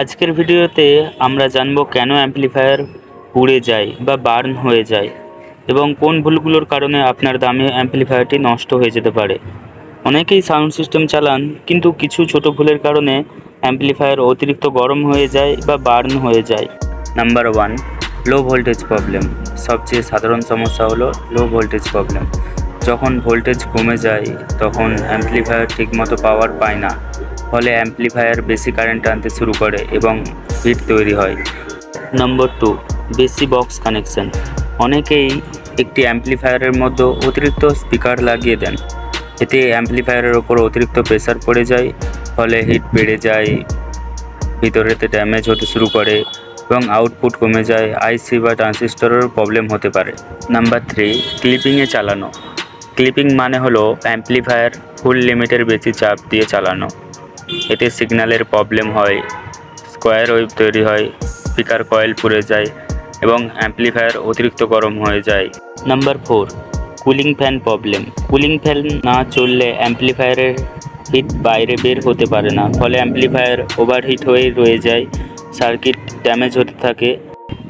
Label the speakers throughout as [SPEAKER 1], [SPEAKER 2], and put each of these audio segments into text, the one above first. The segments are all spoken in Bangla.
[SPEAKER 1] আজকের ভিডিওতে আমরা জানব কেন অ্যাম্প্লিফায়ার পুড়ে যায় বা বার্ন হয়ে যায় এবং কোন ভুলগুলোর কারণে আপনার দামি অ্যাম্প্লিফায়ারটি নষ্ট হয়ে যেতে পারে। অনেকেই সাউন্ড সিস্টেম চালান, কিন্তু কিছু ছোট ভুলের কারণে অ্যাম্প্লিফায়ার অতিরিক্ত গরম হয়ে যায় বা বার্ন হয়ে যায়। Number 1, low voltage problem. সবচেয়ে সাধারণ সমস্যা হলো লো ভোল্টেজ প্রবলেম। যখন ভোল্টেজ কমে যায় তখন অ্যাম্প্লিফায়ার ঠিকমতো পাওয়ার পায় না, ফলে অ্যাম্প্লিফায়ার বেশি কারেন্ট আনতে শুরু করে এবং হিট তৈরি হয়। নম্বর 2, বেশি বক্স কানেকশন। অনেকেই একটি অ্যাম্প্লিফায়ারের মধ্যে অতিরিক্ত স্পিকার লাগিয়ে দেন। এতে অ্যাম্প্লিফায়ারের ওপর অতিরিক্ত প্রেসার পড়ে যায়, ফলে হিট বেড়ে যায়, ভিতরেতে ড্যামেজ হতে শুরু করে এবং আউটপুট কমে যায়। আইসি বা ট্রানজিস্টরেরও প্রবলেম হতে পারে। নাম্বার 3, ক্লিপিংয়ে চালানো। ক্লিপিং মানে হলো অ্যাম্প্লিফায়ার ফুল লিমিটের বেশি চাপ দিয়ে চালানো। এতে সিগন্যালের প্রবলেম হয়, স্কোয়ার ওয়েভ তৈরি হয়, স্পিকার কয়েল পুড়ে যায় এবং অ্যাম্প্লিফায়ার অতিরিক্ত গরম হয়ে যায়। Number 4, cooling fan problem. Cooling fan না চললে অ্যাম্প্লিফায়ারের হিট বাইরে বের হতে পারে না, ফলে অ্যাম্প্লিফায়ার ওভারহিট হয়ে রয়ে যায়, সার্কিট ড্যামেজ হতে থাকে।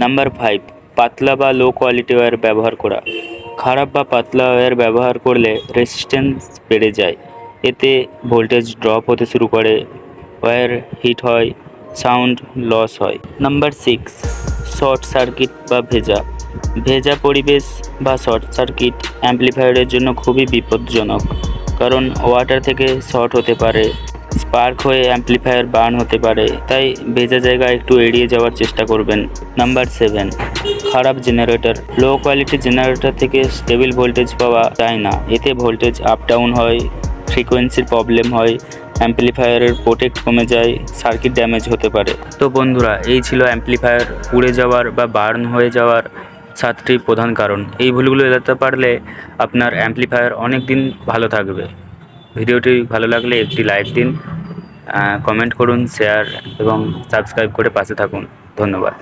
[SPEAKER 1] নাম্বার 5, পাতলা বা লো কোয়ালিটি ওয়্যার ব্যবহার করা। খারাপ বা পাতলা ওয়্যার ব্যবহার করলে রেজিস্ট্যান্স বেড়ে যায়, এতে ভোল্টেজ ড্রপ হতে শুরু করে, ওয়্যার হিট হয়, সাউন্ড লস হয়। নাম্বার 6, শর্ট সার্কিট বা ভেজা পরিবেশ বা শর্ট সার্কিট অ্যাম্প্লিফায়ারের জন্য খুবই বিপজ্জনক, কারণ ওয়াটার থেকে শর্ট হতে পারে, স্পার্ক হয়ে অ্যাম্প্লিফায়ার বার্ন হতে পারে, তাই ভেজা জায়গা একটু এড়িয়ে যাওয়ার চেষ্টা করবেন। নাম্বার 7, খারাপ জেনারেটর। লো কোয়ালিটি জেনারেটর থেকে স্টেবল ভোল্টেজ পাওয়া যায় না, এতে ভোল্টেজ আপ ডাউন হয়, ফ্রিকোয়েন্সির প্রবলেম হয়, অ্যাম্প্লিফায়ারের প্রোটেক্ট কমে যায়, সার্কিট ড্যামেজ হতে পারে। তো বন্ধুরা, এই ছিল অ্যাম্প্লিফায়ার পুড়ে যাওয়ার বা বার্ন হয়ে যাওয়ার 7টি প্রধান কারণ। এই ভুলগুলো এড়াতে পারলে আপনার অ্যাম্প্লিফায়ার অনেক দিন ভালো থাকবে। ভিডিওটি ভালো লাগলে একটি লাইক দিন, কমেন্ট করুন, শেয়ার এবং সাবস্ক্রাইব করে পাশে থাকুন। ধন্যবাদ।